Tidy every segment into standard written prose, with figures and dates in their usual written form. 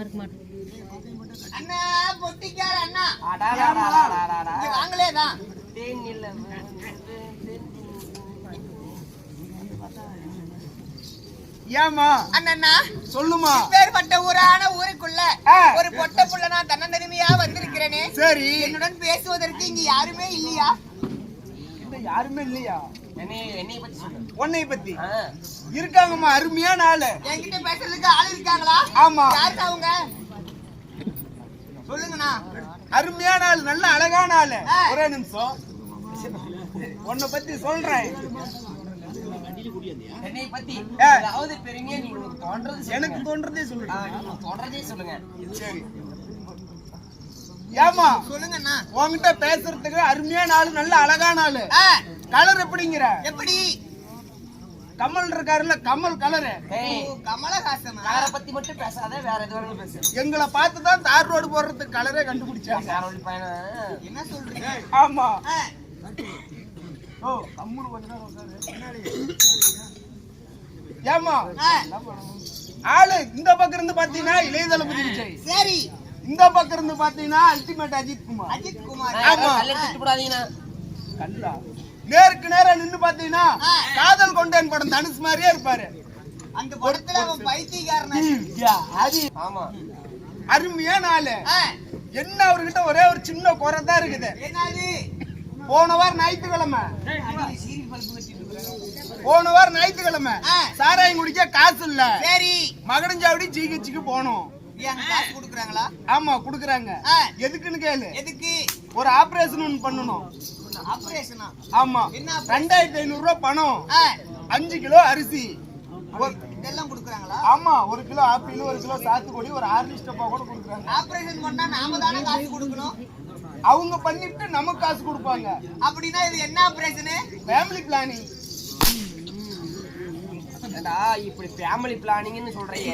இருக்க மாட்டோம். அண்ணா பொட்டிக்கார அண்ணா வாங்கலேதான் ஏமா அண்ணா சொல்லுமா. பேர்பட்ட ஊரான ஊருக்குள்ள ஒரு பொட்ட புள்ள நான் தன்னந்தனிமையா வந்திருக்கிறேனே. சரி, என்னுடன் பேசுவதற்கு இங்க யாருமே இல்லையா? யாருமே இல்லையா? என்னை பத்தி இருக்காங்கம்மா. அருமையான ஆளு. என்கிட்ட பேசுறதுக்கு ஆள் இருக்காங்களா? ஆமா. யாருக்கு அவங்க? சொல்லுங்கண்ணா. அருமையான ஆளு, நல்ல அழகான ஆளு. ஒரே நிமிஷம் உன்னை பத்தி சொல்றேன். என்னை பத்தி பெருமையா நீங்க எனக்கு தோன்றதே சொல்லுங்க. சொல்லுங்க. சரி ஏமா சொல்லுங்கண்ணா. உன்கிட்ட பேசுறதுக்கு அருமையான ஆளு, நல்ல அழகான ஆளு. கலர் எப்படிங்கிற? எப்படி? கமல் இருக்காருல்ல, கமல் கலரு. கமலஹாசன் கலரை பத்தி மட்டும் பேசாத, வேற எதுவும் பேசு. எங்களை பார்த்துதான் தார் ரோடு போடுறதுக்கு கலரே கண்டுபிடிச்சாங்க. என்ன சொல்றீங்க? ஆமா. ஓ கம்முனு கொஞ்ச நேரம் உட்காரு. ஏமா ஆளு இந்த பக்கம் இருந்து பாத்தீங்கன்னா இளைய தளபதி விஜய். சரி. இந்த பக்கம் இருந்து பாத்தீங்கன்னா அல்டிமேட் அஜித் குமார். அஜித் குமார். கண்டா நேருக்கு நேரா நின்னு பாத்தீங்கன்னா காதல் கொண்டேன் படம் தனுஷ் மாதிரியே இருப்பாரு. அந்த படத்துல அவன் பைத்தியக்காரனா. ஆமா. அருமையான ஆளு. என்ன அவர்கிட்ட ஒரே ஒரு சின்ன குறை தான் இருக்குது. என்னது? போன வாரம் ஞாயிற்றுக்கிழமை சாராயம் குடிக்க காசு இல்ல. சரி. மகடஞ்சாவடி ஜிஹெச்சுக்கு போனோம். காசு குடுக்குறாங்களா? ஆமா குடுக்குறாங்க. எதுக்குன்னு கேளு. எதுக்கு? ஒரு ஆபரேஷன் ஒண்ணு பண்ணணும். ஆபரேஷனா? ஆமா. 2500 ரூபாய் பணம், 5 கிலோ அரிசி, இதெல்லாம் குடுக்குறாங்களா? ஆமா. 1 கிலோ ஆப்பிள், 1 கிலோ சாத்துக்குடி, ஒரு 6 லிட்டர் டப்பா கூட குடுக்குறாங்க. ஆபரேஷன் பண்ணா நாம தானே காசு கொடுக்கணும். அவங்க பண்ணிட்டு நமக்கு காசு கொடுப்பாங்க. அப்படின்னா இது என்ன ஆபரேஷன்? Family planning. இப்படி ஃபேமிலி பிளானிங்னு சொல்றீங்க.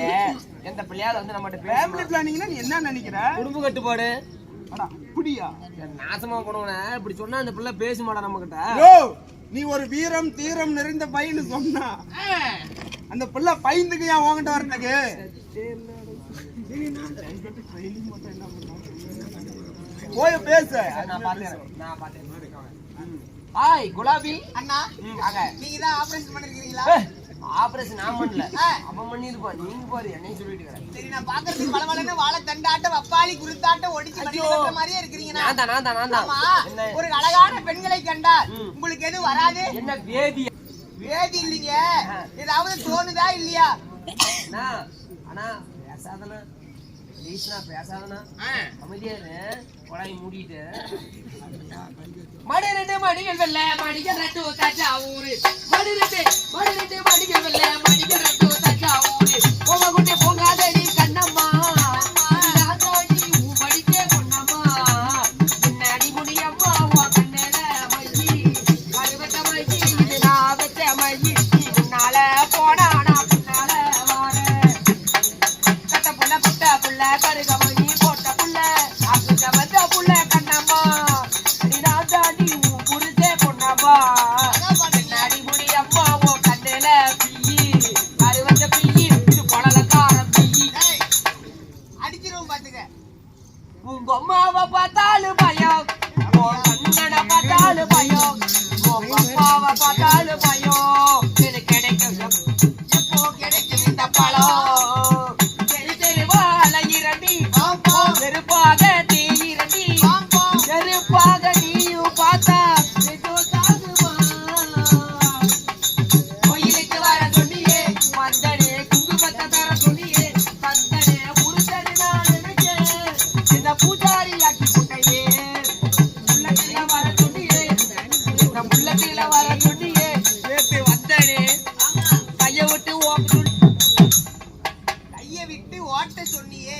எந்த பிள்ளையாவது வந்து நம்ம ஃபேமிலி பிளானிங்னா நீ என்ன நினைக்கிற? குடும்ப கட்டுப்பாடு. அடா புடியா நாசமா போனவன இப்படி சொன்னா அந்த பிள்ளை பேச மாட்டா நம்ம கிட்ட. யோ நீ ஒரு வீரம் தீரம் நிறைந்த பையன்னு சொன்னா அந்த பிள்ளை பையனுக்கு ஏன் உன்கிட்ட வரதுக்கு? போய் பேச. நான் பாத்தேன். ஹாய் குலாபி அண்ணா. நீங்க தான் ஆபரேஷன் பண்ணிருக்கீங்களா? ஆபரேஷன் நான் பண்ணல, அவன் பண்ணிருப்பா. நீங்க பாரு என்னைய சொல்லிட்டு இருக்கற. சரி, நான் பாக்குறதுக்கு வளவளன்னு வாழை தண்டாட்ட வப்பாளி குருத்தாட்ட ஒடிச்சு மடிக்கிற மாதிரியே இருக்கீங்க. நான் தான். ஒரு அழகான பெண்களை கண்டால் உங்களுக்கு எது வராது? என்ன வேதி? வேதி இல்லீங்க. ஏதாவது தோணுதா இல்லையா? ஆனா பேசாதனா பேசாதனா அமைதியா கொடாய் மூடிட்டு மடி ரெண்டு மடிகள் வெல்ல மடிகள் ரெண்டு தச்சா ஊரு மடி ரெண்டு மடிகள் வெல்ல மடிகள் ரெண்டு தச்சா ஊரு போங்க குட்டி போங்காதடி கண்ணம்மா ராஜாடி படிக்கே பொன்னம்மா பின்னாடி முடியம்மா உன் கண்ணேல மையி கருவட்ட மையி இது நான் வச்ச மையி முன்னால போனானா பின்னால வார கட்ட புள்ள கருக மணி போட்ட புள்ள அசுஜ வந்த புள்ள கண்ணம்மா ராஜாடி புரிச்சே பொன்னம்மா பின்னாடி முடியம்மா உன் கண்ணேல பியி கருவட்ட பியி இது பொழலக்காரம் பியி அடிச்சிரும் பாத்துக்க. உங்க அம்மாவை பார்த்தாலும் பயம், உன் கண்ணனை பார்த்தாலும் பயம், உங்க அப்பாவை பார்த்தாலும் பயம். இது கிடைக்கும் எப்போ கிடைக்கும் இந்த பழம்? தெருவா அலையிரண்டி செருப்பாக தீயிரண்டி செருப்பாக நீயும் பார்த்தா கோயிலுக்கு வர சொன்னியே மந்தனே குங்குமத்தை தர சொன்னியே தந்தனே புருஷனு நான் நினைச்சேன் இந்த பூஜாரி ஆக்கி போட்டையே உள்ளத்தில வர சொன்னியே இந்த உள்ளத்தில வர சொன்னியே சேர்த்து வந்தனே கையை விட்டு ஓட்ட சொன்னியே.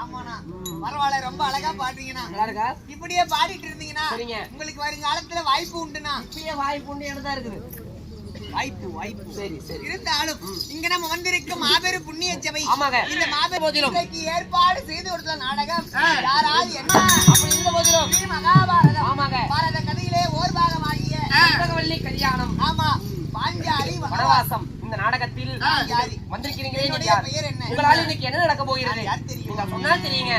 ஆமாண்ணா, பரவாயில்ல, ரொம்ப அழகா பாடுறீங்கண்ணா. இப்படியே பாடிட்டு இருந்தீங்கன்னா உங்களுக்கு வருங்காலத்துல வாய்ப்பு உண்டுண்ணா. இப்பயே வாய்ப்பு உண்டு எனதான் இருக்குது. வாய்ப்பு சரி இருந்தாலும் இங்க நம்ம வந்திருக்கும் மாபெரும் புண்ணிய சபை. இந்த மாபெரும் ஏற்பாடு செய்து கொடுத்த நாடகம் யாராவது என்ன அப்படி இருந்த போதிலும் மகாபாரதம் பாரத கதையிலே ஓர் பாகமாகிய கல்யாணம். ஆமா, பாஞ்சாலி வனவாசம் இந்த நாடகத்தில் வந்திருக்கிறீங்களே நீங்க என்னுடைய யார்? பெயர் என்ன? உங்களால இன்னைக்கு என்ன நடக்க போகிறது? யார் தெரியும்? நீங்க சொன்னா தெரியுங்க.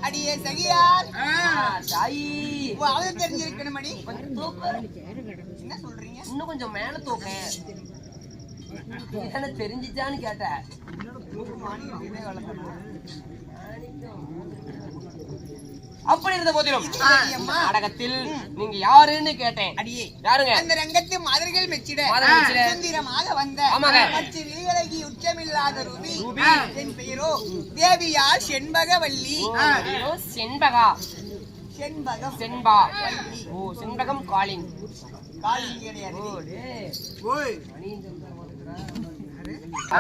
அடியே சகியார் தாயி அது தெரிஞ்சிருக்கணும் அடி. கொஞ்சம் தூக்கு. என்ன சொல்றீங்க? இன்னும் கொஞ்சம் மேல தூக்கு. என்ன தெரிஞ்சிச்சான்னு கேட்ட. அப்படி இருந்த போதிலும் நாடகத்தில் நீங்க யாருன்னு கேட்டேன். அடியே யாருங்க? அந்த ரங்கத்து மாதிரிகள் மெச்சிட சுந்தரமாக வந்த மற்ற விழியழகி உச்சமில்லாத ரூபி. என் பெயரோ தேவியா செண்பகவல்லி. செண்பகா. செண்பகம் செண்பா. ஓ செண்பகம் காலின். காலின் கிடையாது. ஓய்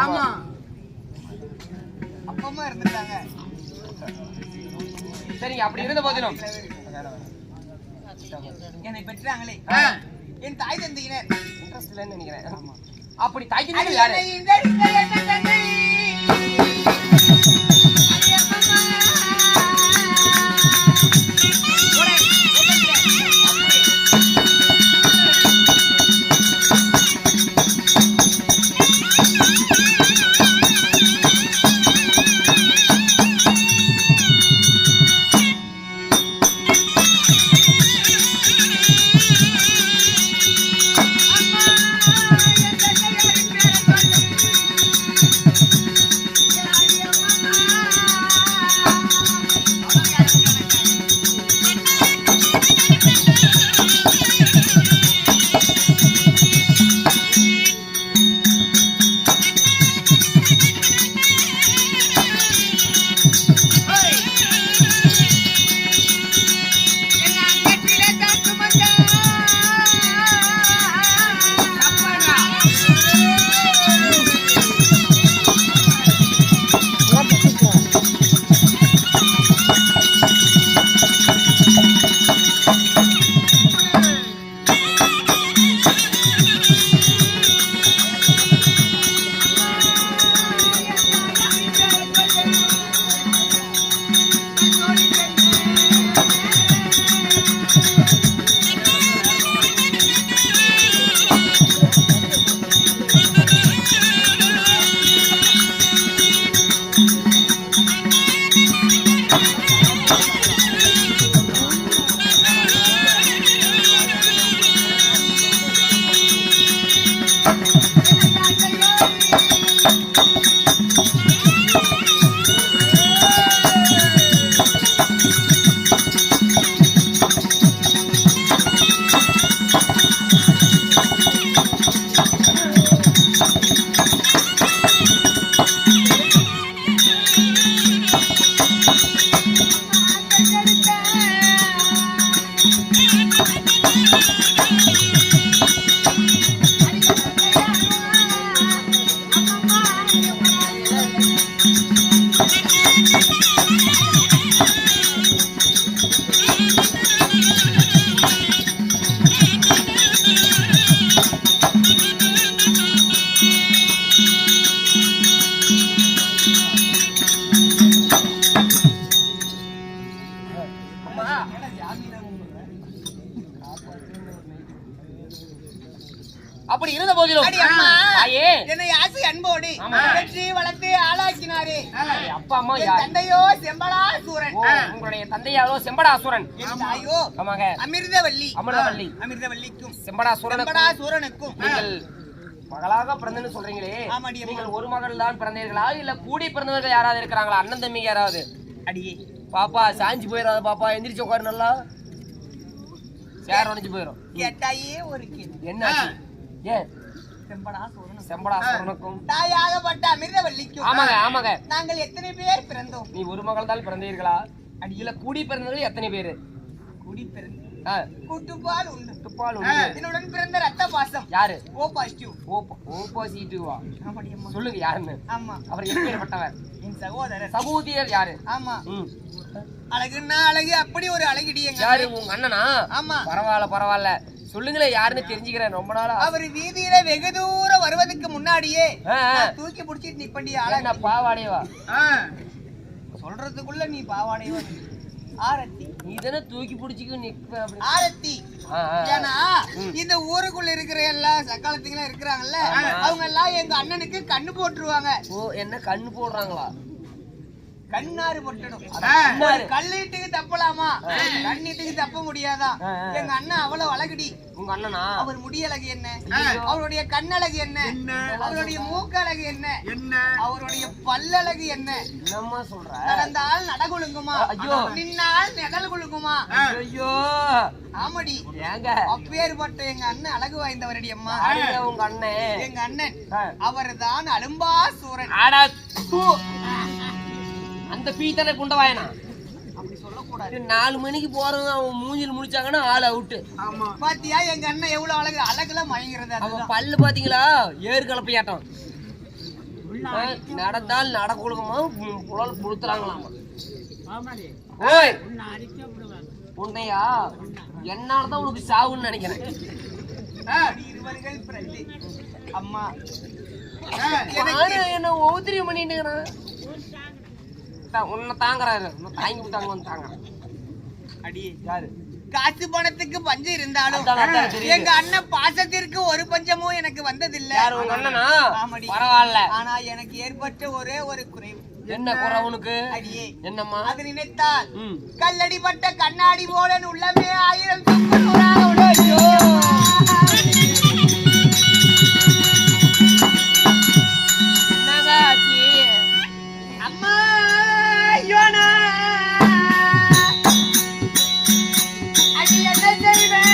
ஆமா அப்பமா இருந்துட்டாங்க. சரிங்க. அப்படி இருந்த போதிலும் என்னை பெற்றாங்களே என் தாய் தந்தையினர் இன்ட்ரெஸ்ட் இல்லைன்னு நினைக்கிறேன். அப்படி தாய் தந்தை யாரு? அப்படி இருந்த போதிலும் அடி அம்மா, தாயே என்னை ஆசை அன்போடு பெற்று வளர்த்து ஆளாக்கினாரே. அப்பா அம்மா என் யார்? தந்தையோ செம்பலாசூரன், உங்களுடைய தந்தையாரோ செம்படாசுரன், என் தாயோ ஆமாங்க அமிர்தவல்லி. அமிர்தவல்லி. அமிர்தவல்லிக்கும் செம்படாசுரனுக்கும் செம்படாசூரனுக்கும் நீங்கள் மகளாக பிறந்தன்னு சொல்றீங்களே, ஆமாடி அம்மா. நீங்கள் ஒரு மகள் தான் பிறந்தீர்களா இல்ல கூடி பிறந்தவர்கள் யாராவது இருக்கிறாங்களா? அண்ணன் தம்பி யாராவது? அடியே பாப்பா சாஞ்சி போயிடாத பாப்பா, எந்திரிச்சு உட்காரு நல்லா, சேர் உடைஞ்சு போயிடும். கேட்டாயே ஒரு கேள்வி. என்ன ஏன் செம்படாசூரனும் செம்படாசுரனுக்கும் தாயாகப்பட்ட அமிர்தவல்லிக்கும் ஆமாங்க ஆமாங்க நாங்கள் எத்தனை பேர் பிறந்தோம்? நீ ஒரு மகள் தான் பிறந்தீர்களா இல்ல கூடி பிறந்தவர்கள் எத்தனை பேரு? குடி பிறந்து ஆ, கூட்டுப்பால் உண்டு. துப்பால் உண்டு. என்னுடன் பிறந்த ரத்த பாசம் யாரு? O positive. ஓப்போசிட்டிவா? ஆமாடி அம்மா. சொல்லுங்க யாருன்னு. ஆமா, அவர் எப்பேற்பட்டவர்? என் சகோதரர். சகோதரர் யாரு? ஆமா, ம். அழகுன்னா அழகு, அப்படி ஒரு அழகிடி எங்க யாரு? அண்ணன். உங்க அண்ணனா? ஆமா, பரவாயில்ல பரவாயில்ல, சொல்லுங்களே யாருன்னு தெரிஞ்சுக்கிறேன், ரொம்ப நாளா. அவர் வீதியில வெகு தூரம் வருவதற்கு முன்னாடியே ஆ, நான் தூக்கி பிடிச்சிட்டு நிப்பண்டி என்ன அழகு. பாவாடையவா? சொல்றதுக்குள்ள நீ பாவாடையோ. ஆரத்தி நீ தானே தூக்கி பிடிச்சிக்க நிப்ப அப்படி. ஆரத்தி. ஆ, ஆ. ஏன்னா இந்த ஊருக்குள்ள இருக்கிற எல்லா சக்காலத்துங்களும் இருக்கிறாங்கல்ல, அவங்க எல்லாம் எங்க அண்ணனுக்கு கண்ணு போட்டுருவாங்க. ஓ, என்ன கண்ணு போடுறாங்களா? கண்ணாறு போட்டணும். கண்ணாறு. கல்லீட்டுக்கு தப்பலாமா, கண்ணீட்டுக்கு தப்ப முடியாதா? ஆ, ஆ. எங்க அண்ணன் அவ்வளவு அழகுடி. உங்க அண்ணனா? அவர் முடியழகு என்ன, அவருடைய கண்ணழகு என்ன, அவருடைய மூக்கழகு என்ன, அவருடைய பல்லழகு என்ன. என்னம்மா சொல்ற? நடந்தால் நடகுழுங்குமா, ஐயோ. நின்னால் நெடல் குழுங்குமா. ஐயோ ஆமாடி, ஏங்க அப்பேற்பட்ட எங்க அண்ணன் அழகு வாய்ந்தவரடி அம்மா. யாருங்க உங்க அண்ணன்? எங்க அண்ணன் ஆ. அவர்தான் அலும்பாசூரன். ஆடா, தூ. அந்த பீத்தனை குண்டவாயனா? அப்படி சொல்லக்கூடாது. 4 மணிக்கு போறவங்க அவன் மூஞ்சில் முடிச்சாங்கன்னா ஆள் அவுட்டு. பாத்தியா எங்க அண்ணன் எவ்வளவு அழகு, அழகுல மயங்கிறது. அவன் அதுதான் பல்லு பாத்தீங்களா, ஏறு கலப்பையாட்டம். நடந்தால் நடக்குமா, புழல் புழுத்துறாங்களாமா. ஓய், உன்னையா? என்னாலதான் உனக்கு சாவுன்னு நினைக்கிறேன். இருவர்கள் பிறந்து அம்மா என்ன ஒவ்வொரு பண்ணிட்டு உன்னை தாங்குறாரு, தாங்கி தாங்குறான். அடி யாரு? காசு பணத்துக்கு பஞ்சம் இருந்தாலும் அதான் தெரியுது. எங்க அண்ணன் பாசத்திற்கு ஒரு பஞ்சமும் எனக்கு வந்ததில்லை. யாரு? உங்க அண்ணனா? ஆமாடி. பரவாயில்ல. ஆனா எனக்கு ஏற்பட்ட ஒரே ஒரு குறைவு. என்ன குறை உனக்கு? அடியே, என்னம்மா? அது நினைத்தால் ம். கல்லடிப்பட்ட கண்ணாடி போல உள்ளமே 1000 துப்பு நூறாக உடையோ. என்னங்க ஆச்சு? அம்மா யோனா, அடி என்ன செய்வேன்?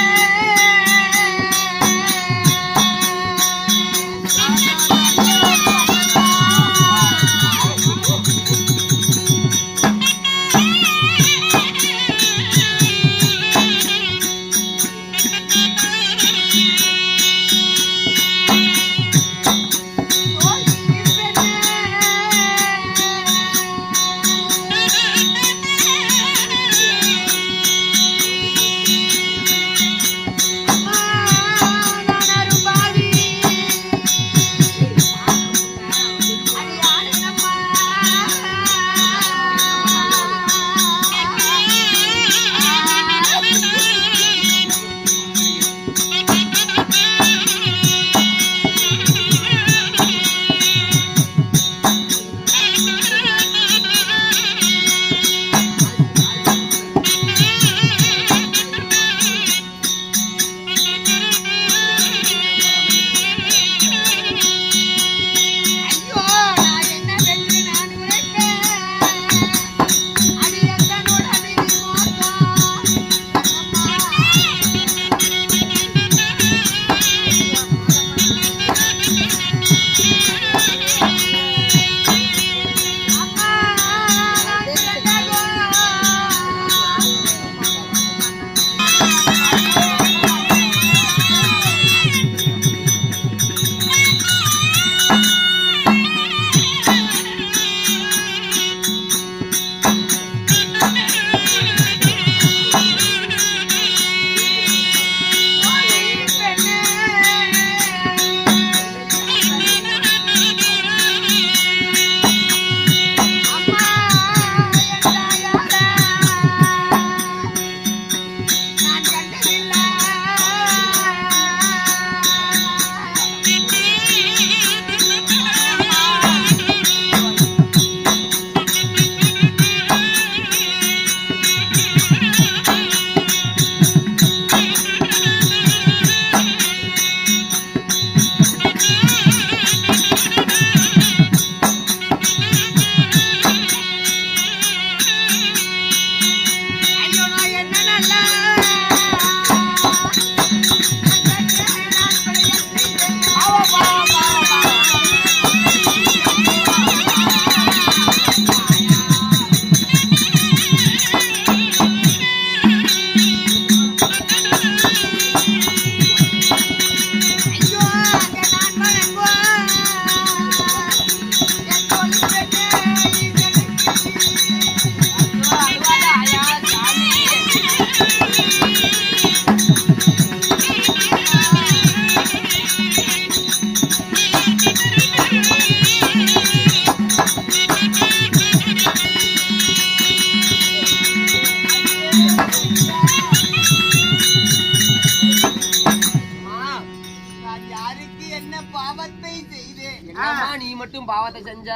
மட்டும் பாவத்தை செஞ்ச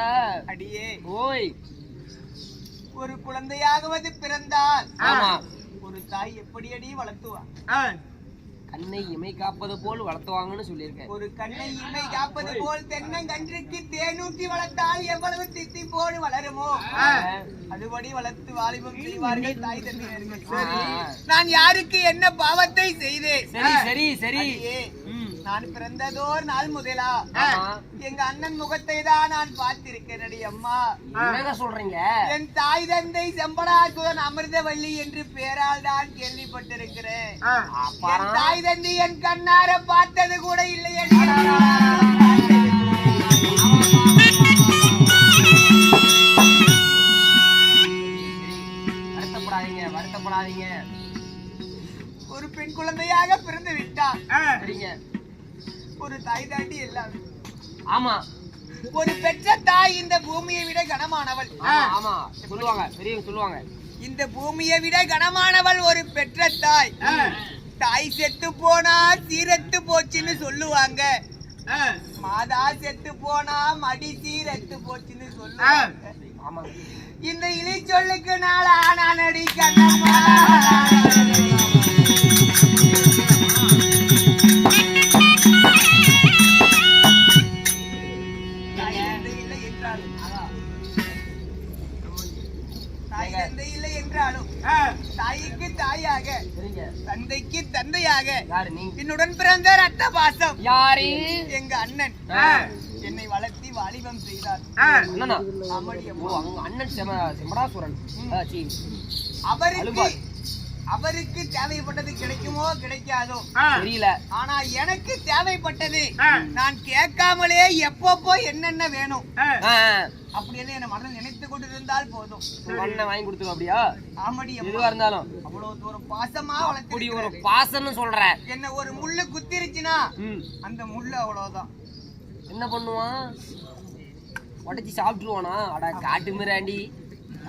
அடியே ஓய் ஒரு குழந்தையாகவது பிறந்தால் ஆமா ஒரு தாய் எப்படி அடி வளர்த்துவா? கண்ணை இமை காப்பது போல் வளர்த்துவாங்கன்னு சொல்லியிருக்கேன். ஒரு கண்ணை இமை காப்பது போல் தென்னங்கன்றுக்கு தேனூற்றி வளர்த்தால் எவ்வளவு தித்தி போல் வளருமோ அதுபடி வளர்த்து வாலிபம் செய்வார்கள் தாய் தந்தையர்கள். சரி, நான் யாருக்கு என்ன பாவத்தை செய்தேன்? சரி சரி சரி நான் பிறந்ததோர் நாள் முதலா எங்க அண்ணன் முகத்தை தான் நான் பார்த்திருக்கிறேன். அம்மா என்னங்க சொல்றீங்க? என் தாய் தந்தை செம்படாசுரன் அமிர்தவள்ளி என்று பெயரால் தான் கேள்விப்பட்டிருக்கிறேன். என் தாய் தந்தை என் கண்ணார பார்த்தது கூட இல்லை. வருத்தப்படாதீங்க வருத்தப்படாதீங்க. ஒரு பெண் குழந்தையாக பிறந்து விட்டான். சரிங்க. ஒரு தாய் தாண்டி எல்லாம். ஆமா ஒரு பெற்ற தாய் இந்த பூமியை விட கனமானவள். ஆமா சொல்லுவாங்க, பெரியவங்க சொல்லுவாங்க. இந்த பூமியை விட கனமானவள் ஒரு பெற்ற தாய். தாய் செத்து போனா சீரத்து போச்சுன்னு சொல்லுவாங்க. மாதா செத்து போனா மடி சீரத்து போச்சுன்னு சொல்லுவாங்க. ஆமா இந்த இழி சொல்லுக்கு நாளா நான் அடி கண்ணம்மா. தாய்க்கு தாயாக தந்தைக்கு தந்தையாக என்னுடன் பிறந்த ரத்த பாசம் யாரு? எங்க அண்ணன் என்னை வளர்த்தி வாலிபம் செய்தார். அண்ணன் செம்படாசுரன். அவருக்கு தேவைப்பட்டது கிடைக்குமோ கிடைக்காதோ தெரியல. ஆனா எனக்கு தேவைப்பட்டது நான் கேட்காமலே எப்பப்போ என்னென்ன வேணும் அப்படின்னு என்ன மனதில் நினைத்து கொண்டிருந்தால் போதும். அண்ணன் வாங்கி கொடுத்துருவோம். அப்படியா? ஆமாடி, எதுவா இருந்தாலும் அவ்வளவு தூரம் பாசமா வளர்த்து. ஒரு பாசம்னு சொல்ற என்ன ஒரு முள்ளு குத்திருச்சுன்னா அந்த முள்ளு அவ்வளவுதான். என்ன பண்ணுவான்? உடைச்சி சாப்பிட்டுருவானா? அடா காட்டு மிராண்டி.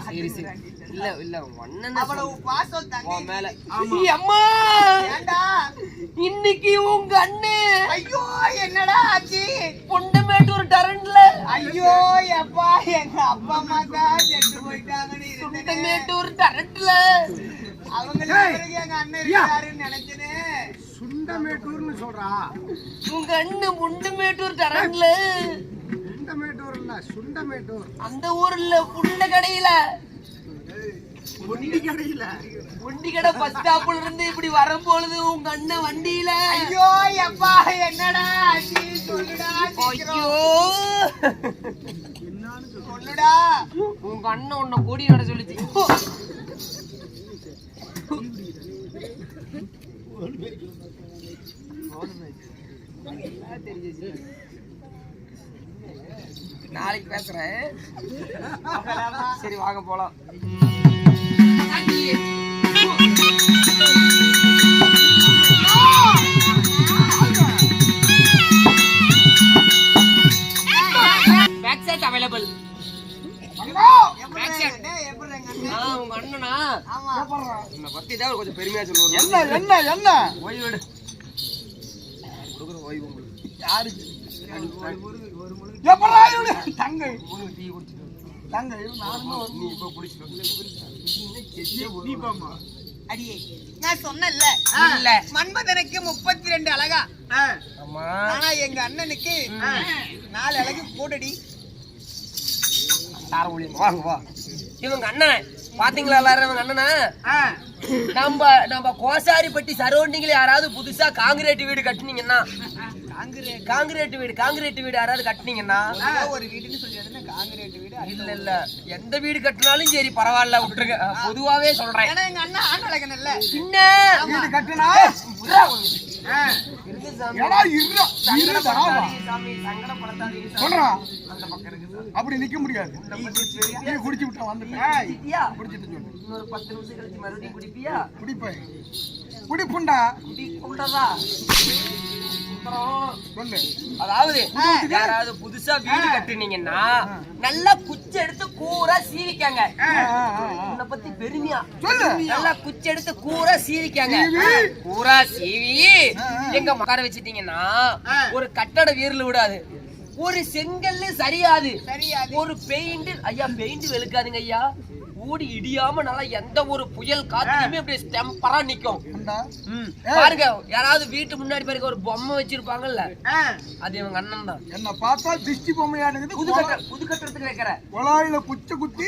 சரி சரி. இல்ல இல்ல அண்ணன் அவ்வளவு பாசம் தங்க மேல. அம்மா இன்னைக்கு உங்க அண்ணன் ஐயோ என்னடா ஆச்சு? பொண்டமேட்டூர் டரன்ல. ஐயோ எப்பா எங்க அப்பா அம்மா தான் செத்து போயிட்டாங்கன்னு பொண்டமேட்டூர் டரன்ல அவங்களுக்கு எங்க அண்ணன் இருக்காருன்னு நினைச்சேன். சுண்டமேட்டூர்னு சொல்றா. உங்க அண்ணன் பொண்டமேட்டூர் டரன்ல. சுண்டமேட்டூர் இல்ல சுண்டமேட்டூர். அந்த ஊர்ல புண்ட கடையில ஒண்டி கடை பஸ் ஸ்டாப்ல இருந்து இப்படி வரும்பொழுது உங்க அண்ணன் வண்டியில. ஐயோ எப்பா என்னடா சொல்லுடா. ஐயோ சொல்லுடா. உங்க அண்ணன் உன்னை கொடி நட சொல்லிச்சு. நாளைக்கு பேசுறேன். சரி வாங்க போலாம். Bag set available. உங்க அண்ணனா உன்னை பத்தி தான் கொஞ்சம் பெருமையா சொல்லுவாங்க. என்ன என்ன என்ன ஓய்வு எடு. கொடுக்குற ஓய்வு உங்களுக்கு யாருக்கு? தங்கை டீ குடிச்சிட்டு தங்கை நீ இப்ப குடிச்சிட்டு அடியே நான் சொன்னேன்ல இல்ல மன்மதனுக்கு 32 அழகா. ஆமா ஆனா எங்க அண்ணனுக்கு 4 அழகு கூடடி. வாங்க வா. இவங்க அண்ணன் பாத்தீங்களா? எல்லாரும் இவங்க அண்ணனா நம்ம கோசாரிப்பட்டி சரௌண்டிங்ல யாராவது புதுசா காங்கிரீட் வீடு கட்டினீங்கன்னா காங்கிரீட் வீடு யாராவது கட்டினீங்கன்னா ஒரு வீடுன்னு சொல்லிடுறேன். காங்கிரீட் வீடு இல்ல இல்ல எந்த வீடு கட்டினாலும் சரி பரவாயில்ல விட்டுருங்க. பொதுவாவே சொல்றேன். ஏன்னா எங்க அண்ணன் ஆண் அழகன் இல்ல. சின்ன வீடு கட்டினா அப்படி நிக்க முடியாது. குடிச்சு விட்டா வந்துட்டேன். இன்னொரு 10 நிமிஷம் கழிச்சு மறுபடியும் குடிப்பியா? குடிப்பேன். குடிப்புண்டா. குடிப்புண்டதா? சொல்லு. அதாவது யாராவது புதுசா வீடு கட்டுனீங்கன்னா நல்லா குச்சி எடுத்து கூரா சீவிக்காங்க. உன்னை பத்தி பெருமையா சொல்லு. நல்லா குச்சி எடுத்து கூரா சீவிக்காங்க. கூரா சீவி எங்க மக்கார வச்சிட்டீங்கன்னா ஒரு கட்டட வீரல விடாது. ஒரு செங்கல்லு சரியாது, சரியாது. ஒரு பெயிண்ட் ஐயா பெயிண்ட் வெளுக்காதுங்க ஐயா. ஊடி இடியாம நல்லா எந்த ஒரு புயல் காத்துலயுமே அப்படியே ஸ்டெம்பரா நிக்கும். பாருங்க, யாராவது வீட்டு முன்னாடி பாருங்க ஒரு பொம்மை வச்சிருப்பாங்கல்ல, அது இவங்க அண்ணன் தான். என்ன பார்த்தா திஷ்டி பொம்மையாடுது. புது கட்டுறதுக்கு வைக்கிற கொலாயில குச்சி குத்தி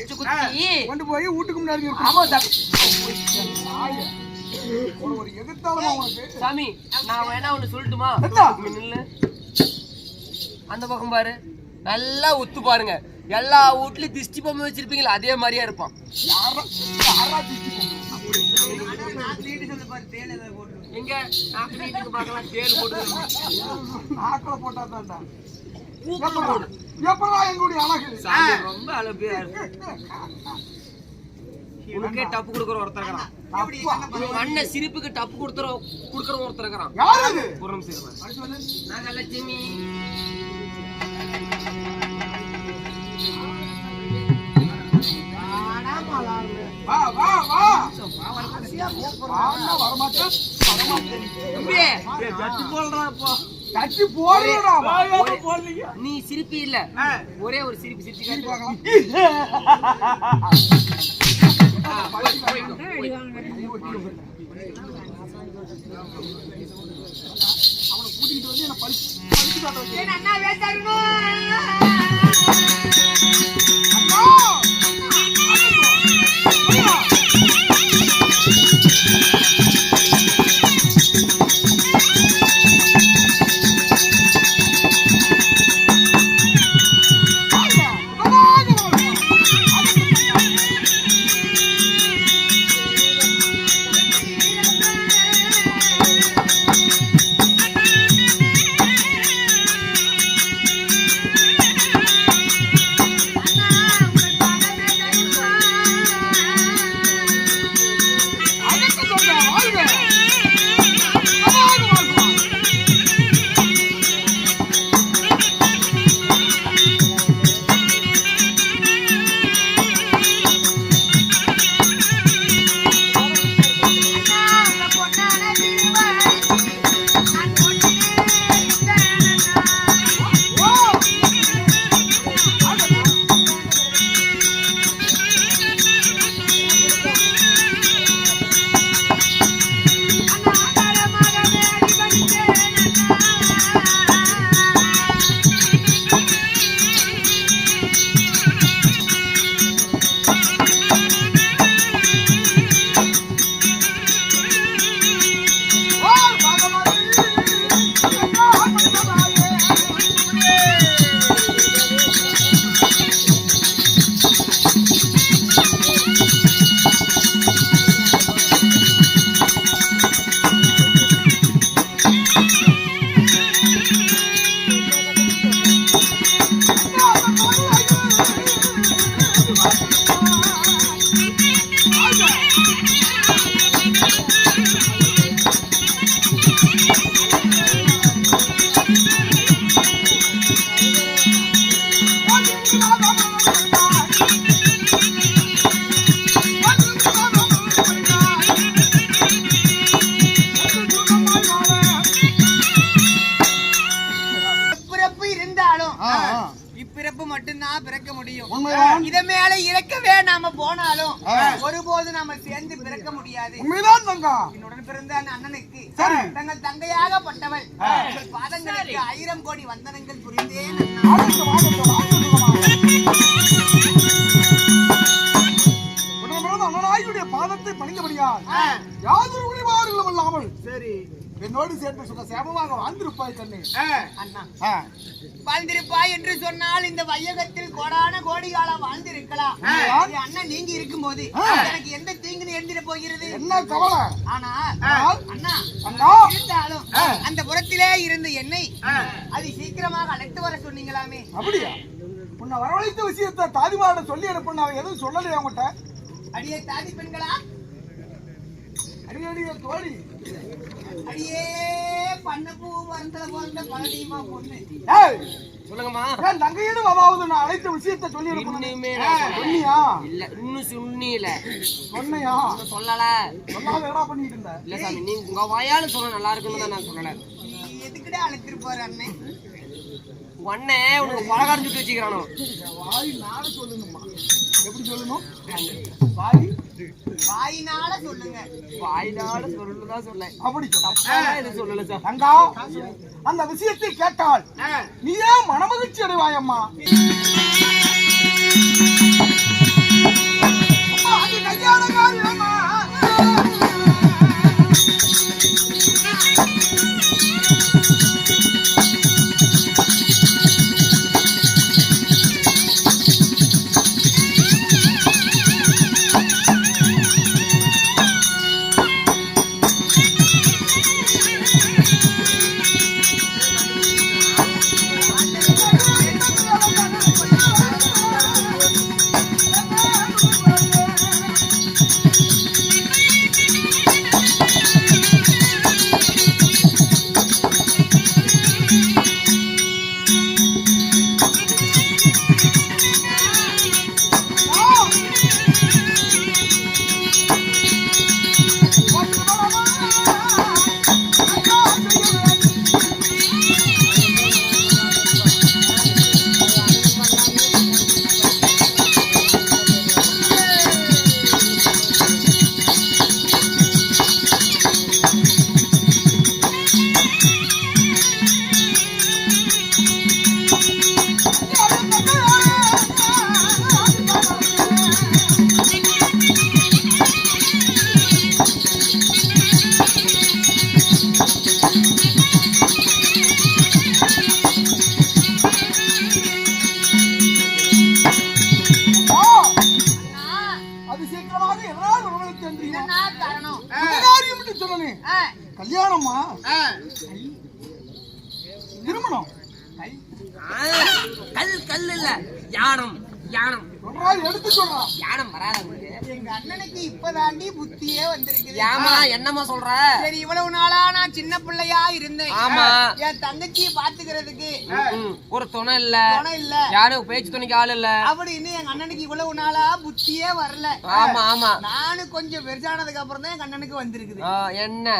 கொண்டு போய் வீட்டுக்கு முன்னாடி இருக்கு. ஆமா சாமி. ஒரு எதிர்த்தாலும் அவனுக்கு. சாமி, நான் வேணா ஒண்ணு சொல்லட்டுமா? இங்க நில்லு. அந்த பக்கம் பாரு, நல்லா உத்து பாருங்க. எல்லா வீட்லயும் திஷ்டி பொம்மை வச்சிருப்பீங்களா, அதே மாதிரியா இருப்பான். எங்க நாக்கு வீட்டுக்கு பார்க்கலாம், தேல் போட்டு நாக்கில போட்டா தான்டா. போடு. எப்படா எங்களுடைய அழகு சாமி ரொம்ப அழகா இருக்கு. உனக்கே டப்பு கொடுக்குற ஒருத்தருக்கிறான். அண்ணன் சிரிப்புக்கு டப்பு கொடுக்குற ஒருத்தருக்கிறான். புறம் செய்வான். நாங்க லட்சுமி. வா வா வா வரமாட்டேன். நீ சிரிப்பி இல்ல, ஒரே ஒரு சிரிப்பு சிரிச்சு பார்க்கலாம். அவனை கூட்டிட்டு வந்து என்ன பறிச்சு காட்ட அண்ணா வேண்டாருங்க. இத மேல இறக்கவே நாம போனாலும் ஒருபோது நாம சேர்ந்து பிறக்க முடியாது. என்னுடன் பிறந்த அண்ணனுக்கு தங்கள் தங்கையாகப்பட்டவள் பாதங்களுக்கு 1000 கோடி வந்தனங்கள் புரிந்தேன். அண்ணனாயுடைய பாதத்தை பணிந்தபடியால் யாதொரு குறைபாடுகளும் இல்லாமல் சரி என்னோடு சேர்ந்து சுக சேமமாக வாழ்ந்திருப்பாய் கண்ணே. அண்ணா வாழ்ந்திருப்பாய் என்று சொன்னால் இந்த வையகத்தில் கோடான கோடி காலம் வாழ்ந்திருக்கலாம். அண்ணன் நீங்க இருக்கும்போது எனக்கு எந்த தீங்கு எழுந்திட போகிறது? என்ன கவலை? ஆனா அண்ணா அண்ணா இருந்தாலும் அந்த புறத்திலே இருந்த என்னை அது சீக்கிரமாக அழைத்து வர சொன்னீங்களாமே. அப்படியா? உன்னை வரவழைத்த விஷயத்தை தாதிமாட சொல்லி அனுப்ப எதுவும் சொல்லலையா உங்ககிட்ட? அடியே தாதி பெண்களா, அடியடிய தோழி, அடியே பண்ண பூ வந்தல போன்ற பழனியமா பொண்ணு சொல்லுங்கம்மா. என் தங்கையிடம் அதாவது நான் அழைத்த விஷயத்தை சொல்லி சொன்னியா? இல்ல இன்னும் சொன்னீல சொன்னையா? சொல்லல. சொல்லாத என்னடா பண்ணிட்டு இருந்த? இல்ல சாமி, நீங்க உங்க வாயால சொன்ன நல்லா இருக்குன்னு தான் நான் சொல்லல. எதுக்குடா அழைத்திட்டு போற அண்ணன்? ஒண்ணே உனக்கு பலகாரம் சுட்டு வச்சுக்கிறானோ. வாய் நாள சொல்லணுமா? எப்படி சொல்லணும்? வாயினால சொல்லுங்க. வாயினால சொல்லுதான் சொல்ல. அப்படி இது சொல்லல சார். தங்கா, அந்த விஷயத்தை கேட்டால் நீயே மனமகிழ்ச்சி அடைவாயம்மா. அது கல்யாண காரியமா? கல்யாணமா? திருமணம்? கல் இல்ல, யானம். யானம் எடுத்து சொல்றான். யானம் வராத உங்களுக்கு. எங்க அண்ணனுக்கு இப்பதாண்டி புத்தியே வந்திருக்குது. ஏமா என்னமா சொல்ற? சரி, இவ்வளவு நாளா நான் சின்ன பிள்ளையா இருந்தேன். ஆமா. என் தங்கச்சியை பாத்துக்கிறதுக்கு ஒரு துணை இல்ல, துணை இல்ல, யாரும் பேச்சு துணைக்கு ஆள் இல்ல அப்படின்னு எங்க அண்ணனுக்கு இவ்வளவு நாளா புத்தியே வரல. ஆமா ஆமா. நானும் கொஞ்சம் பெருசானதுக்கு அப்புறம் தான் எங்க அண்ணனுக்கு வந்திருக்குது. என்ன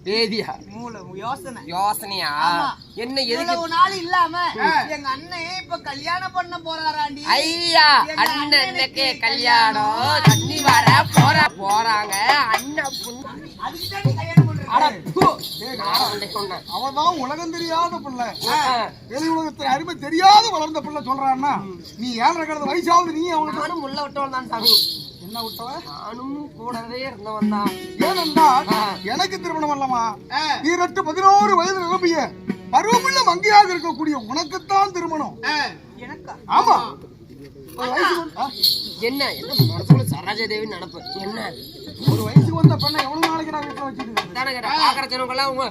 வேதியா? மூளை யோசனை. யோசனையா? என்ன இவ்வளவு நாள் இல்லாம எங்க அண்ணன் இப்ப கல்யாணம் பண்ண போறாராண்டி. ஐயா, அண்ணனுக்கு கல்யாணம் தண்ணி வர போறாங்க. அண்ணன் அதுக்குதான் கல்யாணம் பண்றேன். அவதான் உலகம் தெரியாத பிள்ளை, வெளி உலகத்துல அருமை தெரியாத வளர்ந்த பிள்ளை சொல்றான்னா நீ 7.5 வயசாவது நீ அவனுக்கு முள்ள விட்டவன் தான் சாமி. என்ன விட்டவ? நானும் கூடவே இருந்தவன் தான். ஏனென்றால் எனக்கு திருமணம் அல்லமா, 11 வயது நிரம்பிய பருவமுள்ள மங்கையாக இருக்கக்கூடிய உனக்குத்தான் திருமணம். ஆமா. என்ன என்ன மனசுல சரோஜா தேவி நடப்பு. என்ன ஒரு வயசுக்கு வந்த பெண்ணை எவ்வளவு நாளைக்கு நான் வீட்டுல வச்சுட்டு தானே கேட்டா பாக்குற ஜனங்கெல்லாம் உங்க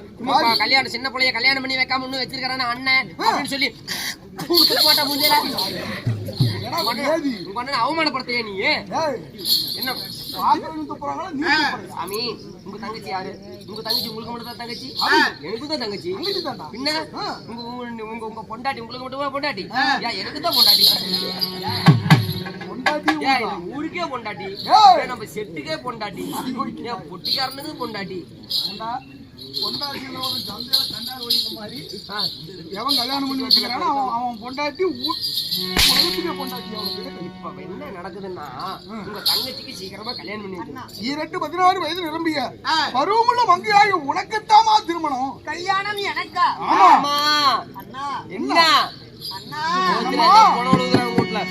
கல்யாணம் சின்ன பிள்ளைய கல்யாணம் பண்ணி வைக்காம இன்னும் வச்சிருக்கானே அண்ணன் அப்படின்னு சொல்லி மாட்டா முடியல. அவமானப்படுத்தையா நீ? என்ன சாமி, உங்க தங்கச்சி யாரு? உங்க தங்கச்சி உங்களுக்கு மட்டும் தான் தங்கச்சி? எனக்கு தான் தங்கச்சி. பின்ன உங்க பொண்டாட்டி உங்களுக்கு மட்டும் பொண்டாட்டி? எனக்கு தான் பொண்டாட்டி. ஊருக்கே பொண்டாட்டி, நம்ம செட்டுக்கே பொண்டாட்டி, பொட்டிக்காரனுக்கு பொண்டாட்டி. எவன் கல்யாணம் பண்ணி வச்சுக்கிறானோ அவன் பொண்டாட்டி பொண்டாட்டி. இப்ப என்ன நடக்குதுன்னா உங்க தங்கச்சிக்கு சீக்கிரமா கல்யாணம் பண்ணி 16 வயது நிரம்பிய பருவமுள்ள மங்கையாகி உனக்குத்தாமா திருமணம். கல்யாணம் எனக்கா? ஆமா. அண்ணா என்ன அண்ணா வீட்டுல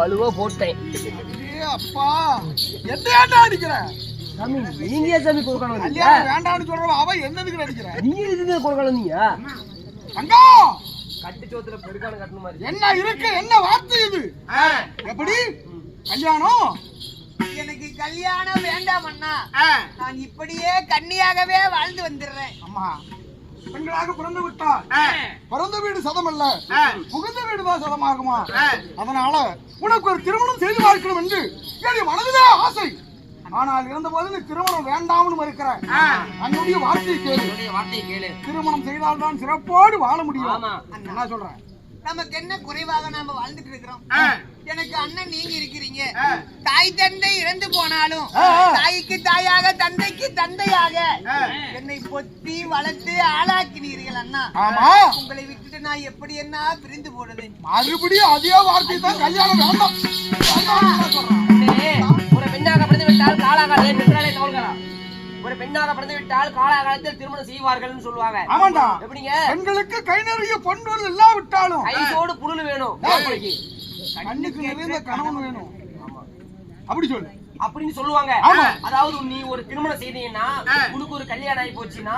வலுவா போட்டேன். ஏய் அப்பா என்னடா அடிக்கிற? சாமி நீங்க சாமி கொடுக்கணும். கல்யாணம் வேண்டாம்னு சொல்றவ அவ என்னதுக்கு அடிக்கிற? நீங்க இதுக்கு கொடுக்கணும். நீங்க அங்கா கட்டு சோத்துல பெருக்கான கட்டணும் மாதிரி என்ன இருக்கு? என்ன வார்த்தை இது? எப்படி கல்யாணம்? எனக்கு கல்யாணம் வேண்டாம் அண்ணா. நான் இப்படியே கன்னியாகவே வாழ்ந்து வந்துடுறேன். அம்மா பெண்களாக பிறந்து விட்டால் பிறந்த வீடு சதம் அல்ல, புகுந்த வீடுதான் சதமாகுமா? அதனால உனக்கு ஒரு திருமணம் செய்து பார்க்கணும் என்று என் மனதிலே ஆசை. ஆனால் இருந்தபோது நீ திருமணம் வேண்டாம்னு மறுக்கிற. என்னுடைய வார்த்தையை கேளு. திருமணம் செய்தால்தான் சிறப்போடு வாழ முடியும். என்ன சொல்றேன்? நமக்கு என்ன குறைவாக நாம வாழ்ந்துட்டு இருக்கிறோம். எனக்கு அண்ணன் நீங்க இருக்கிறீங்க. தாய் தந்தை இறந்து போனாலும் தாய்க்கு தாயாக தந்தைக்கு தந்தையாக என்னை பொத்தி வளர்த்து ஆளாக்கினீர்கள் அண்ணா. உங்களை விட்டுட்டு நான் எப்படி என்ன பிரிந்து போடுது? மறுபடியும் அதே வார்த்தை தான் கல்யாணம் வேண்டாம். ஒரு பெண்ணாக பிறந்து விட்டால் காலாகாலத்தில் நின்றாலே தவழ்கிறா. ஒரு பெண்ணாக பிறந்து விட்டால் காலாகாலத்தில் திருமணம் செய்வார்கள் சொல்லுவாங்க. ஆமாண்டா. எப்படிங்க? பெண்களுக்கு கை நிறைய பொன்கள் எல்லாம் விட்டாலும் கைசோடு புழுல் வேணும், கண்ணுக்கு நிறைந்த கணவன் வேணும். அப்படி சொல்லு அப்படின்னு சொல்லுவாங்க. அதாவது நீ ஒரு திருமணம் செய்தீங்கன்னா உனக்கு ஒரு கல்யாணம் ஆகி போச்சுன்னா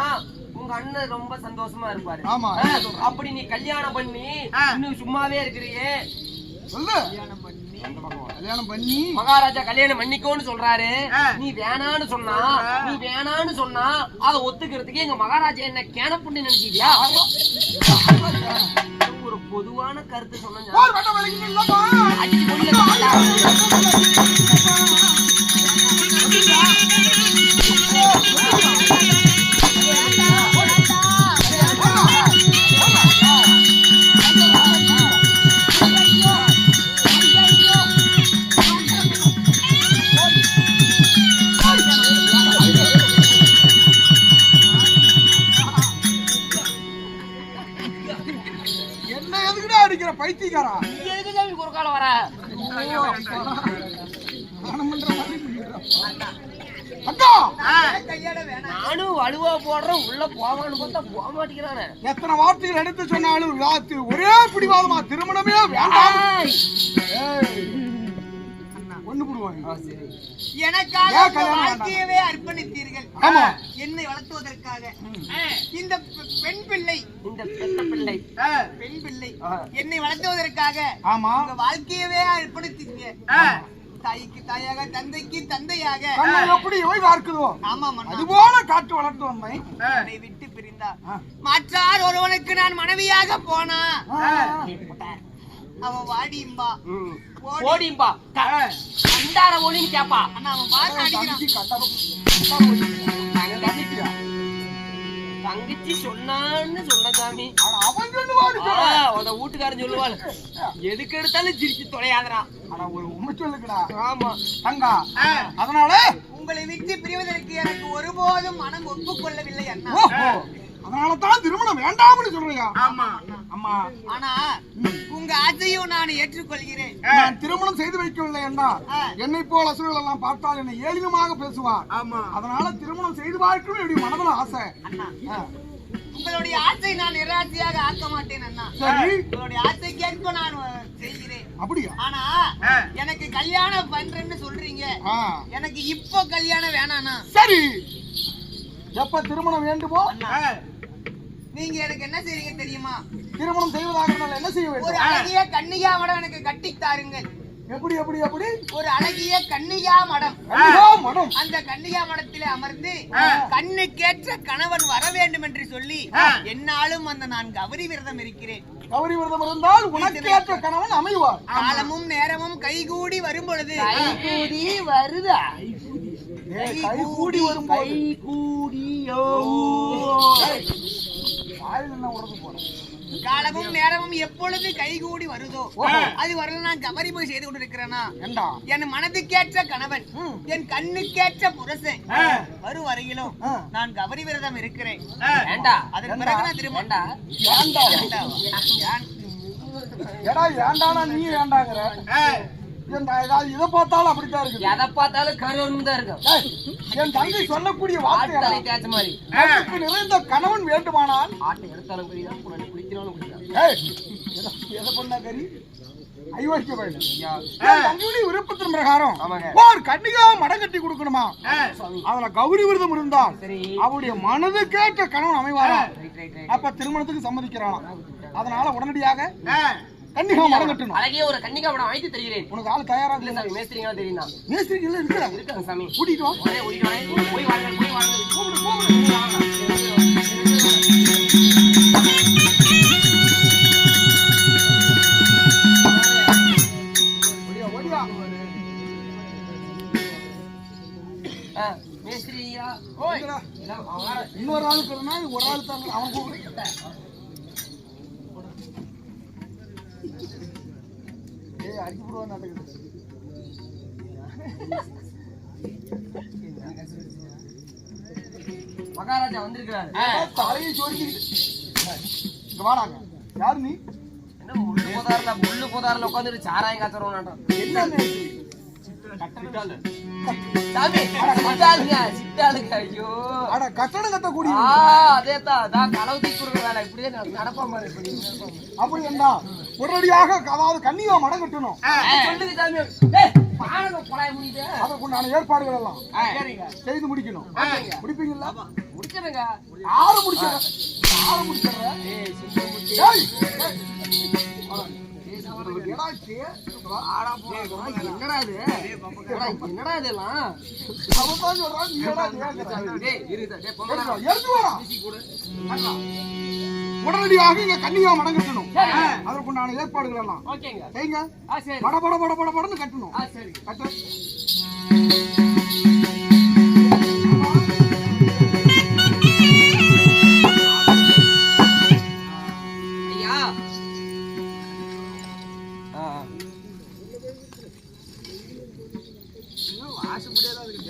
உங்க அண்ணன் ரொம்ப சந்தோஷமா இருப்பாரு. அப்படி நீ கல்யாணம் பண்ணி இன்னும் சும்மாவே இருக்கிறியே சொல்லு. கல்யாணம் பண்ணி மகாராஜா கல்யாணம் பண்ணிக்கோன்னு சொல்றாரு. நீ வேணான்னு சொன்னா அத ஒத்துக்கிறதுக்கு எங்க மகாராஜா என்ன கேன பண்ணி நினைச்சியா? ஒரு பொதுவான கருத்து சொன்ன பைத்தியக்காரா ஒரு காலம் வர நானும் வலுவா போடுறேன். உள்ள போவான்னு பார்த்தா போக மாட்டேங்கிறானே. எத்தனை வார்த்தைகள் எடுத்து சொன்னாலும் ஒரே பிடிவாதமா திருமணமே வேண்டாம். ஒண்ணு போடுவாங்க. எனக்காக வாழ்க்கையவே அர்ப்பணித்தீர்கள். என்னை வளர்த்துவதற்காக இந்த பெண் பிள்ளை என்னை வளர்த்துவதற்காக உங்க வாழ்க்கையவே அர்ப்பணித்தீங்க. தாய்க்கு தாயாக தந்தைக்கு தந்தையாக எப்படி பார்க்குதோ அதுபோல காட்டு வளர்த்து வந்தேன். என்னை விட்டு பிரிந்தா மாற்றார் ஒருவனுக்கு நான் மனைவியாக போனா அவன் வாடியும்பா ஓடிம்பா கண்டார ஓடின்னு கேப்பா. அவன் வாடி அடிக்கிறான். தங்கச்சி சொன்னான்னு சொன்ன சாமி. அவன் சொல்லுவாரு, வீட்டுக்காரன் சொல்லுவாள் எதுக்கு எடுத்தாலும் சிரிச்சு தொலையாதரா. ஆனா ஒரு உண்மை சொல்லுங்கடா. ஆமா தங்கா, அதனால உங்களை விட்டு பிரிவதற்கு எனக்கு ஒருபோதும் மனம் ஒப்புக்கொள்ளவில்லை அண்ணா. அதனாலதான் திருமணம் வேண்டாம்னு சொல்றியா? ஆமா ஆமா. ஆனா உங்க ஆசையும் நான் ஏற்றுக்கொள்கிறேன். நான் திருமணம் செய்து வைக்கவில்லை அண்ணா. என்னை போல அசுரர்கள் எல்லாம் பார்த்தால் என்னை ஏளினமாக பேசுவார். அதனால திருமணம் செய்து பார்க்கணும் என்னுடைய மனதுல ஆசை. உங்களுடைய ஆசை நான் நிராசையாக ஆக்க மாட்டேன் அண்ணா. உங்களுடைய ஆசை கேட்க நான் செய்கிறேன். அப்படியா? ஆனா எனக்கு கல்யாணம் பண்றேன்னு சொல்றீங்க. எனக்கு இப்போ கல்யாணம் வேணாண்ணா. சரி, எப்ப திருமணம் வேண்டுமோ நீங்க எனக்கு என்ன செய்றீங்க தெரியுமா? திருமணம் செய்வதாக இருந்தால் என்ன செய்ய வேண்டும்? ஒரு அழகிய கன்னிகா மடம் எனக்கு கட்டி தாருங்கள். எப்படி எப்படி எப்படி? ஒரு அழகிய கன்னிகா மடம். அந்த கன்னிகா மடத்திலே அமர்ந்து கண்ணுக்கேற்ற கணவன் வர வேண்டும் என்று சொல்லி என்னாலும் அந்த நான் கௌரி விரதம் இருக்கிறேன். கௌரி விரதம் இருந்தால் உனக்கு ஏற்ற கணவன் அமைவார். காலமும் நேரமும் கைகூடி வரும் பொழுது கைகூடி வருதா? கைகூடி வரும் காலமும் நேரமும் எப்பொழுது கைகூடி வருதோ அது வரல நான் கவரி போய் செய்து கொண்டிருக்கிறேனா? என் மனதுக்கேற்ற கணவன் என் கண்ணுக்கேற்ற புருஷன் வரும் வரையிலும் நான் கவரி விரதம் இருக்கிறேன். அதன் பிறகு நான் திரும்ப நீ வேண்டாங்கிற இதை பார்த்தாலும் அப்படித்தான் இருக்கு. எதை பார்த்தாலும் கருவம் தான் இருக்கும். என் தங்கை சொல்லக்கூடிய வார்த்தை மாதிரி நிறைந்த கணவன் வேண்டுமானால் ஆட்டை எடுத்தாலும் குடிக்கிறாலும் குடிக்கிறான். எதை பண்ணா கறி ஐயோக்கிய பயில தங்களுடைய விருப்பத்தின் பிரகாரம் ஆமாங்க. ஒரு கன்னிகா மடம் கட்டி கொடுக்கணுமா? அதுல கௌரி விரதம் இருந்தால் அவருடைய மனது கேட்ட கணவன் அமைவாரா? அப்ப திருமணத்துக்கு சம்மதிக்கிறானா? அதனால உடனடியாக கன்னிகா மடம் கட்டணும். அழகிய ஒரு கன்னிகா மடம் அமைத்து தருகிறேன். உனக்கு ஆள் தயாரா இல்ல சாமி, மேஸ்திரிங்களா தெரியுமா? மேஸ்திரிகள் இருக்கிறாங்க. இருக்காங்க சாமி. கூட்டிட்டு வா. உடனே ஓடிட்டு வரேன். போய் வாங்க, போய் வாங்க. கூப்பிடு, கூப்பிடு. ஓடியா, ஓடியா. மேஸ்திரியா, ஓய். இன்னொரு ஆளுக்கு ஒரு நாள் ஒரு ஆள் தான் அவன் கூப்பிடு. ஏய், அடிச்சு போடுவான்னு நடக்குது. மகாராஜா வந்திருக்கிறாரு. தலையை சொரிக்கிட்டு. இங்க வாடாங்க. யாரு நீ? என்ன முள்ளு போதாரில் உட்காந்துட்டு சாராயம் காய்ச்சறோம். என்ன மேஸ்திரி? சாமி, சிட்டாளுங்க. ஐயோ, அட கட்டடம் கட்டக்கூடிய அதேதான். அதான் களவு தூக்கி கொடுக்குற வேலை. இப்படியே நடப்பாம அப்படி இருந்தா உடனடியாக அதாவது கன்னிகா மடம் கட்டணும். சொல்லுங்க சாமி. பானகம் குழாய் முடியுது. அதற்குண்டான ஏற்பாடுகள் எல்லாம் சரிங்க, செய்து முடிக்கணும். முடிப்பீங்களா? முடிச்சிருங்க. யாரு முடிச்சிடற? யாரு முடிச்சிடற? ஏய், என்னடா இது? என்னடா இதெல்லாம்? அவன் சொல்றான், நீ ஏடா கேக்குற? டேய், இருடா. டேய், போங்கடா. எடுத்து வாடா. உடனடியாக இங்க கன்னிகா மடம் கட்டணும். அதற்குண்டான ஏற்பாடுகள் எல்லாம் ஓகேங்க. செய்யுங்க. சரி. பட பட பட பட படன்னு கட்டணும். சரி. கட்டு. ஐயா.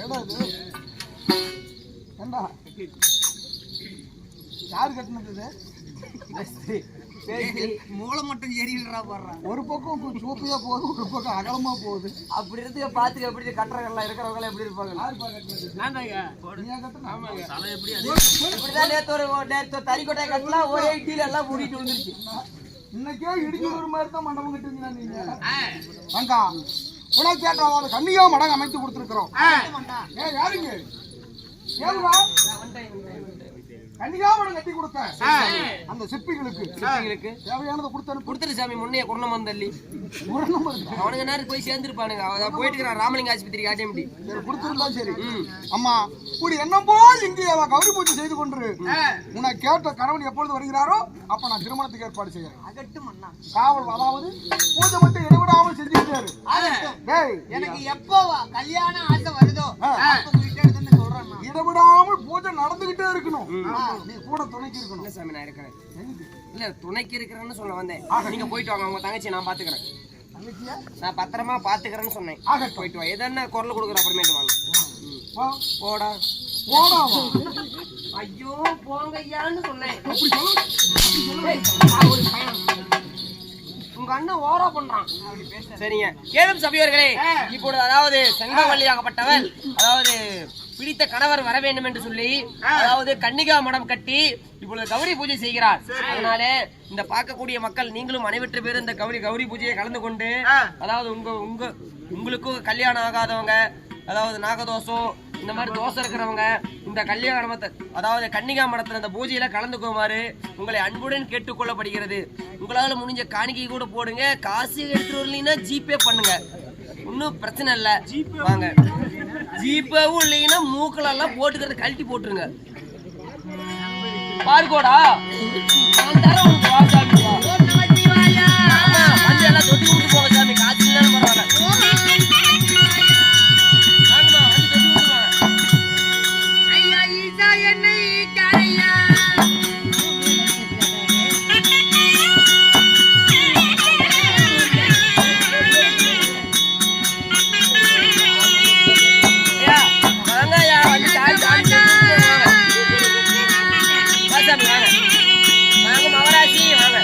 ஏடா இது? ஏண்டா? யாரு கட்டினது இது? மூளை மட்டும் சரியில்லைடா போடுறான். ஒரு பக்கம் சூப்பையா போகுது, ஒரு பக்கம் அகலமா போகுது. அப்படி இருந்து பாத்துக்க. எப்படி கட்டுறவங்க இருக்கிறவங்க எப்படி இருப்பாங்க? இப்படிதான் நேத்து தறி கொட்டை கட்டலாம். ஒரே இட்டியில எல்லாம் மூடிட்டு வந்துருச்சு. இன்னைக்கே இடிஞ்சு ஒரு மாதிரி தான் மண்டபம் கட்டுவீங்களா நீங்க? அங்கா உனக்கு கேட்டாவது கன்னிகா மடம் அமைத்து கொடுத்துருக்கிறோம். ஏன் யாருங்க? ஏதுவா கன்னிகா மடம் கட்டி கொடுத்த அந்த சிற்பிகளுக்கு தேவையானதை கொடுத்துரு சாமி. முன்னைய குரணம் தள்ளி அவனுங்க நேரம் போய் சேர்ந்துருப்பானுங்க. அவன் போயிட்டு இருக்கிறான் ராமலிங்க ஆஸ்பத்திரி காட்டியம்பி. கொடுத்துருந்தா சரி. அம்மா கூடி என்ன போல் இங்கே கௌரி பூஜை செய்து கொண்டு உனக்கு கேட்ட கணவன் எப்பொழுது வருகிறாரோ அப்ப நான் திருமணத்துக்கு ஏற்பாடு செய்யறேன். காவல் அதாவது பூஜை மட்டும் இடைவிடாமல் செஞ்சுட்டாரு. எனக்கு எப்போ கல்யாண ஆசை வருதோ இடவிடாமல் பூஜை நடந்துகிட்டே இருக்கணும். நீ கூட துணைக்கு இருக்கணும். சாமி, நான் இருக்கிறேன். இல்ல, துணைக்கு இருக்கிறேன்னு சொல்ல வந்தேன். நீங்க போயிட்டு வாங்க. உங்க தங்கச்சி நான் பாத்துக்கிறேன். நான் பத்திரமா பாத்துக்கிறேன்னு சொன்னேன். போயிட்டு வா. எதனா குரல் கொடுக்குற அப்புறமேட்டு வாங்க. போடா போடா. ஐயோ, போங்க ஐயான்னு சொன்னேன். உங்க அண்ணன் ஓரா பண்றான். சரிங்க, ஏதும் சபையோர்களே, இப்பொழுது அதாவது செங்கவல்லியாகப்பட்டவள் அதாவது பிடித்த கணவர் வர வேண்டும் என்று சொல்லி அதாவது கன்னிகா மடம் கட்டி இப்பொழுது கௌரி பூஜை செய்கிறார். அதனால இந்த பார்க்கக்கூடிய மக்கள் நீங்களும் அனைவற்று பேர் இந்த கௌரி பூஜையை கலந்து கொண்டு அதாவது உங்களுக்கும் கல்யாணம் ஆகாதவங்க அதாவது நாகதோஷம் இந்த மாதிரி தோசை இருக்கிறவங்க இந்த கல்யாண அதாவது கன்னிகா மடத்துல இந்த பூஜையில கலந்துக்குமாறு உங்களை அன்புடன் கேட்டுக்கொள்ளப்படுகிறது. உங்களால முடிஞ்ச காணிக்கை கூட போடுங்க. காசு எடுத்துட்டு வரலீங்கன்னா ஜிபே பண்ணுங்க, ஒன்னும் பிரச்சனை இல்ல. வாங்க, ஜிபேவும் இல்லைன்னா மூக்களெல்லாம் போட்டுக்கிறத கழட்டி போட்டுருங்க. பார்கோடா எல்லாம் தொட்டி விட்டு போங்க சாமி. காசு இல்லைன்னு பரவாயில்ல. வாங்க மகராசி வாங்க.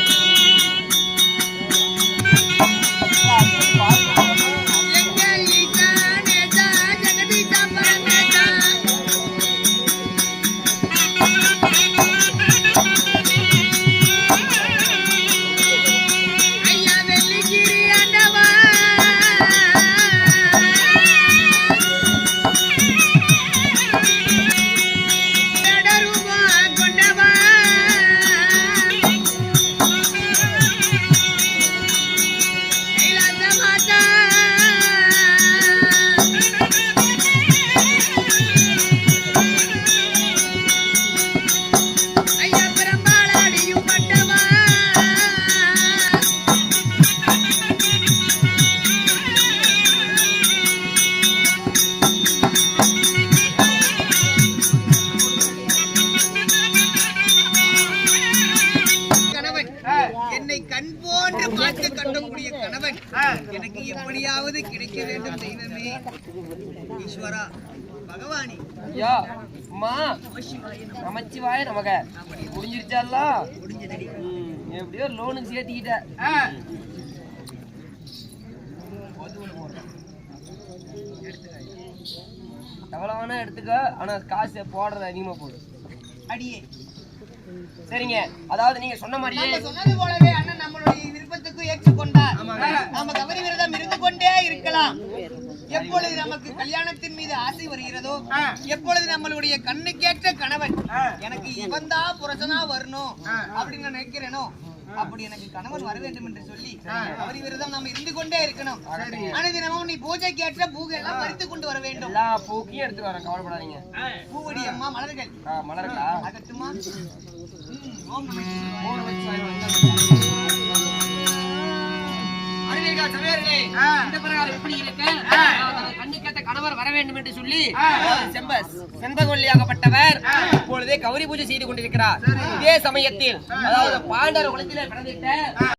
துணைக்க வேண்டும் தெய்வமே ஈஸ்வரா பகவானி ஐயா அம்மா நமச்சிவாய நமக முடிஞ்சிருச்சால முடிஞ்சதடி எப்படியோ லோனுக்கு சேர்த்திக்கிட்ட எவ்வளவு வேணா எடுத்துக்க ஆனா காசு போடுறது அதிகமா போடு அடியே சரிங்க அதாவது நீங்க சொன்ன மாதிரியே நம்ம சொன்னது போலவே அண்ணன் நம்மளுடைய விருப்பத்துக்கு ஏற்றுக்கொண்டார் நம்ம கவரி விரதம் இருந்து கொண்டே இருக்கலாம் எப்பொழுது நமக்கு கல்யாணத்தின் மீது ஆசை வருகிறதோ எப்பொழுது நம்மளுடைய கண்ணுக்கேற்ற கணவன் எனக்கு இவன் தான் புருஷனா வரணும் அப்படின்னு நான் நினைக்கிறேனோ அப்படி எனக்கு கணவன் வர வேண்டும் என்று சொல்லி கவரி விரதம் நம்ம இருந்து கொண்டே இருக்கணும் அனுதினமும் நீ பூஜைக்கு ஏற்ற பூக்கள் எல்லாம் பறித்து கொண்டு வர வேண்டும் எல்லா பூக்கையும் எடுத்து வரேன் கவலைப்படாதீங்க பூவடி அம்மா மலர்கள் மலர்களா அகட்டுமா ஓம் இந்த பிரகாரம் எப்படி இருக்க கண்ணுக்கேற்ற கணவர் வர வேண்டும் என்று சொல்லி செண்பகவல்லியாகப்பட்டவர் இப்பொழுதே கௌரி பூஜை செய்து கொண்டிருக்கிறார் இதே சமயத்தில் அதாவது பாண்டவர் குலத்திலே பிறந்திட்ட